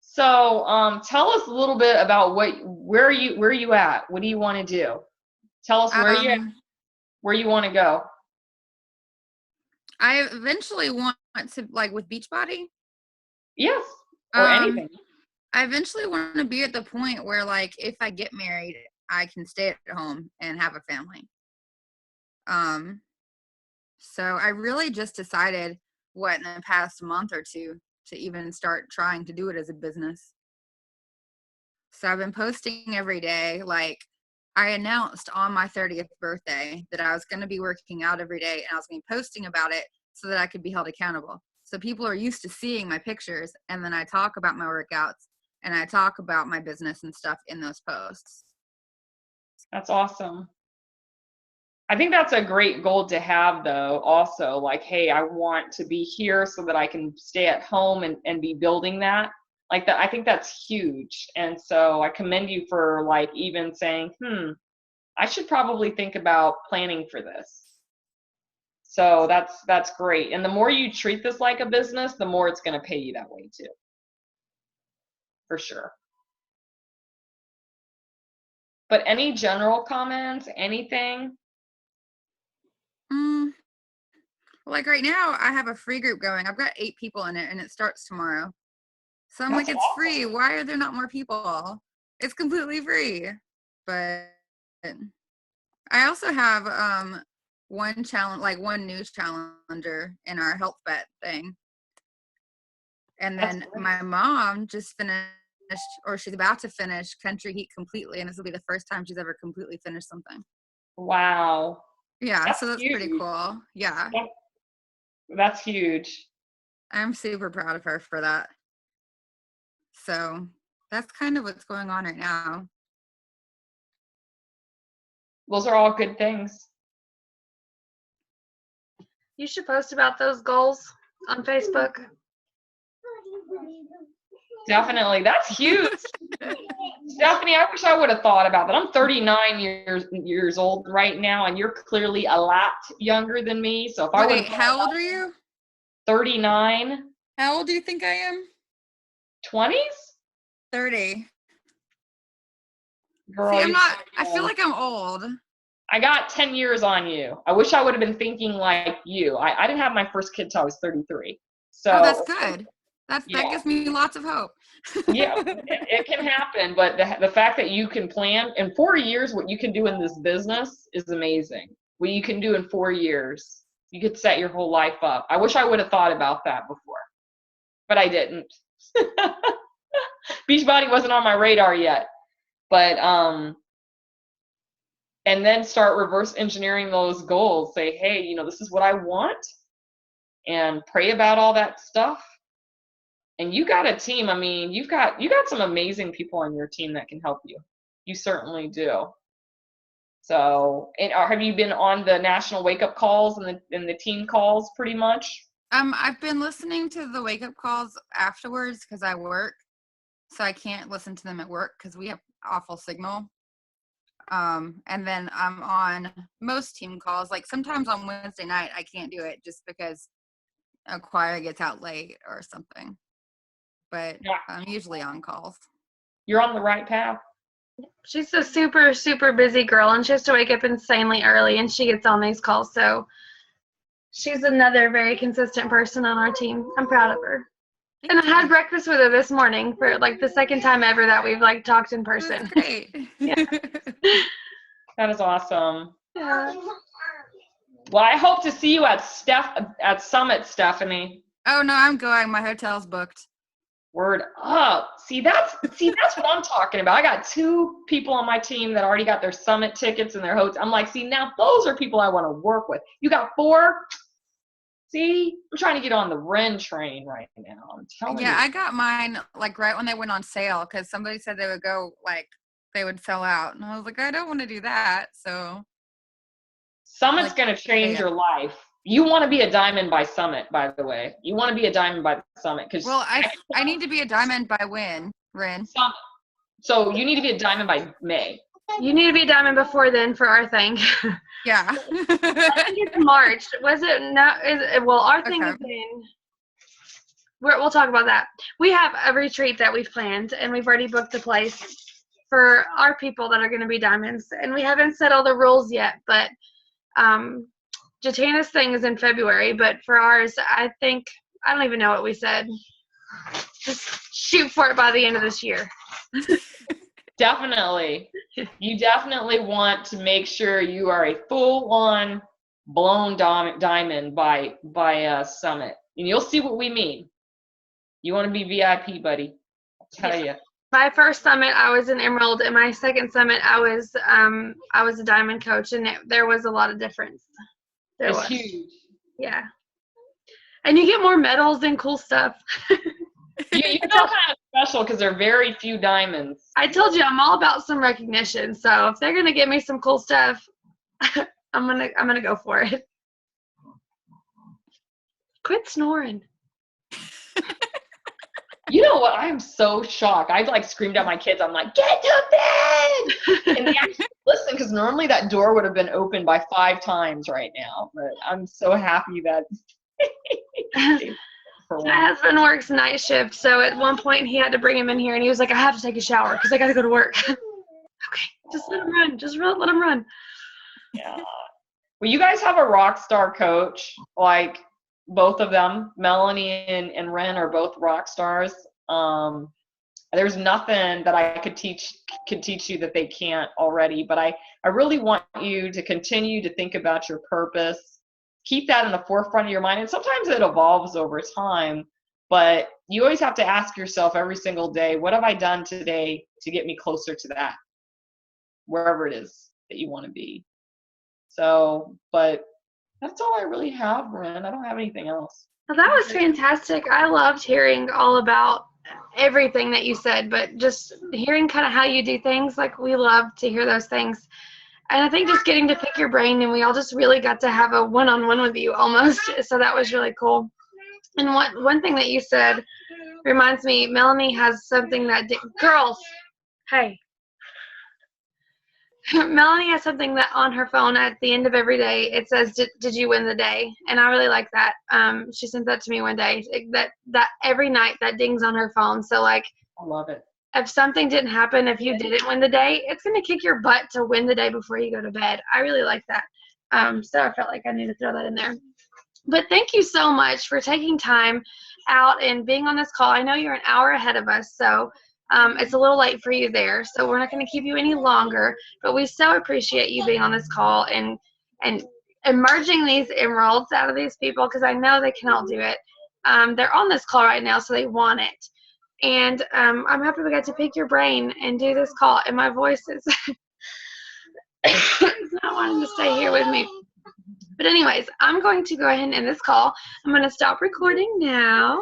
[SPEAKER 2] So tell us a little bit about where are you at? What do you want to do? Tell us where you want to go.
[SPEAKER 5] I eventually want to, like, with Beachbody.
[SPEAKER 2] Yes, or anything.
[SPEAKER 5] I eventually want to be at the point where, like, if I get married, I can stay at home and have a family. So I really just decided in the past month or two to even start trying to do it as a business. So I've been posting every day. Like, I announced on my 30th birthday that I was going to be working out every day, and I was going to be posting about it so that I could be held accountable. So people are used to seeing my pictures, and then I talk about my workouts and I talk about my business and stuff in those posts.
[SPEAKER 2] That's awesome. I think that's a great goal to have, though, also. Like, hey, I want to be here so that I can stay at home and be building that. Like that, I think that's huge. And so I commend you for, like, even saying, I should probably think about planning for this. So that's great. And the more you treat this like a business, the more it's going to pay you that way too. For sure. But any general comments, anything?
[SPEAKER 5] Like right now, I have a free group going. I've got 8 people in it, and it starts tomorrow. So I'm like, it's awesome. Free. Why are there not more people? It's completely free. But I also have one new challenger in our health bet thing. And then my mom just finished, or she's about to finish Country Heat completely, and this will be the first time she's ever completely finished something.
[SPEAKER 2] Wow.
[SPEAKER 5] Yeah, so that's pretty cool. Yeah.
[SPEAKER 2] That's huge.
[SPEAKER 5] I'm super proud of her for that. So that's kind of what's going on right now.
[SPEAKER 2] Those are all good things.
[SPEAKER 1] You should post about those goals on Facebook.
[SPEAKER 2] Definitely. That's huge. Stephanie, I wish I would have thought about that. I'm 39 years old right now, and you're clearly a lot younger than me. So if I would
[SPEAKER 5] Wait, how old are you?
[SPEAKER 2] 39.
[SPEAKER 5] How old do you think I am?
[SPEAKER 2] 20s?
[SPEAKER 5] 30.
[SPEAKER 2] Girl,
[SPEAKER 5] See, I'm not, I feel like I'm old.
[SPEAKER 2] I got 10 years on you. I wish I would have been thinking like you. I didn't have my first kid till I was 33. So
[SPEAKER 5] Oh, that's good. That
[SPEAKER 2] yeah.
[SPEAKER 5] gives me lots of hope.
[SPEAKER 2] Yeah, it can happen, but the fact that you can plan in 4 years, what you can do in this business is amazing. What you can do in 4 years, you could set your whole life up. I wish I would have thought about that before, but I didn't. Beachbody wasn't on my radar yet, but and then start reverse engineering those goals. Say, hey, you know, this is what I want, and pray about all that stuff. And you got a team. I mean, you got some amazing people on your team that can help you. You certainly do. So, and have you been on the national wake up calls and the team calls pretty much?
[SPEAKER 5] I've been listening to the wake up calls afterwards because I work, so I can't listen to them at work because we have awful signal. And then I'm on most team calls. Like sometimes on Wednesday night I can't do it just because a choir gets out late or something. But
[SPEAKER 2] Yeah.
[SPEAKER 5] I'm usually on calls.
[SPEAKER 2] You're on the right path.
[SPEAKER 1] She's a super, super busy girl, and she has to wake up insanely early, and she gets on these calls. So she's another very consistent person on our team. I'm proud of her. And I had breakfast with her this morning for like the second time ever that we've like talked in person.
[SPEAKER 5] That's great.
[SPEAKER 1] Yeah.
[SPEAKER 2] That is awesome.
[SPEAKER 1] Yeah.
[SPEAKER 2] Well, I hope to see you at Summit, Stephanie.
[SPEAKER 5] Oh no, I'm going. My hotel's booked.
[SPEAKER 2] Word up. See, that's what I'm talking about. I got 2 people on my team that already got their Summit tickets and their hotel. I'm like, see, now those are people I want to work with. You got 4? See, I'm trying to get on the Ren train right now. I'm telling you.
[SPEAKER 5] Yeah, I got mine like right when they went on sale because somebody said they would go like they would sell out, and I was like, I don't want to do that. So
[SPEAKER 2] Summit's
[SPEAKER 5] like,
[SPEAKER 2] going to change
[SPEAKER 5] yeah.
[SPEAKER 2] your life. You want to be a diamond by Summit, by the way. You want to be a diamond by Summit because
[SPEAKER 5] well, I need to be a diamond by when, Ren?
[SPEAKER 2] Summit. So you need to be a diamond by May.
[SPEAKER 1] You need to be a diamond before then for our thing.
[SPEAKER 5] Yeah.
[SPEAKER 1] I think it's March. Was it? No. Well, our thing
[SPEAKER 5] Okay.
[SPEAKER 1] is in. We'll talk about that. We have a retreat that we've planned, and we've already booked a place for our people that are going to be diamonds. And we haven't set all the rules yet, but Jatana's thing is in February. But for ours, I don't even know what we said. Just shoot for it by the end of this year.
[SPEAKER 2] Definitely. You definitely want to make sure you are a full-on blown diamond by Summit. And you'll see what we mean. You want to be VIP, buddy. I'll tell you.
[SPEAKER 1] My first summit, I was an emerald, and my second summit, I was a diamond coach, and there was a lot of difference.
[SPEAKER 2] It's huge.
[SPEAKER 1] Yeah. And you get more medals and cool stuff.
[SPEAKER 2] You feel kind of special because there are very few diamonds.
[SPEAKER 1] I told you I'm all about some recognition. So if they're gonna give me some cool stuff, I'm gonna go for it. Quit snoring.
[SPEAKER 2] You know what? I am so shocked. I've like screamed at my kids. I'm like, get to bed! And they actually listen because normally that door would have been open by 5 times right now. But I'm so happy that.
[SPEAKER 1] My husband works night shift, so at one point he had to bring him in here, and he was like, I have to take a shower because I got to go to work. Okay, just let him run. Just let him run.
[SPEAKER 2] Yeah. Well, you guys have a rock star coach, like both of them. Melanie and Ren are both rock stars. There's nothing that I could teach you that they can't already, but I really want you to continue to think about your purpose. Keep that in the forefront of your mind. And sometimes it evolves over time, but you always have to ask yourself every single day, what have I done today to get me closer to that, wherever it is that you want to be. So, but that's all I really have, Ren. I don't have anything else.
[SPEAKER 1] Well, that was fantastic. I loved hearing all about everything that you said, but just hearing kind of how you do things, like we love to hear those things. And I think just getting to pick your brain, and we all just really got to have a one-on-one with you almost. So that was really cool. And one thing that you said reminds me, Melanie has something that, girls, hey. Melanie has something that on her phone at the end of every day, it says, did you win the day? And I really like that. She sent that to me one day, that every night that dings on her phone. So like,
[SPEAKER 2] I love it.
[SPEAKER 1] if something didn't happen, if you didn't win the day, it's going to kick your butt to win the day before you go to bed. I really like that. So I felt like I need to throw that in there. But thank you so much for taking time out and being on this call. I know you're an hour ahead of us, so it's a little late for you there. So we're not going to keep you any longer, but we so appreciate you being on this call and emerging these emeralds out of these people, because I know they can all do it. They're on this call right now, so they want it. And I'm happy we got to pick your brain and do this call. And my voice is not wanting to stay here with me. But anyways, I'm going to go ahead and end this call. I'm going to stop recording now.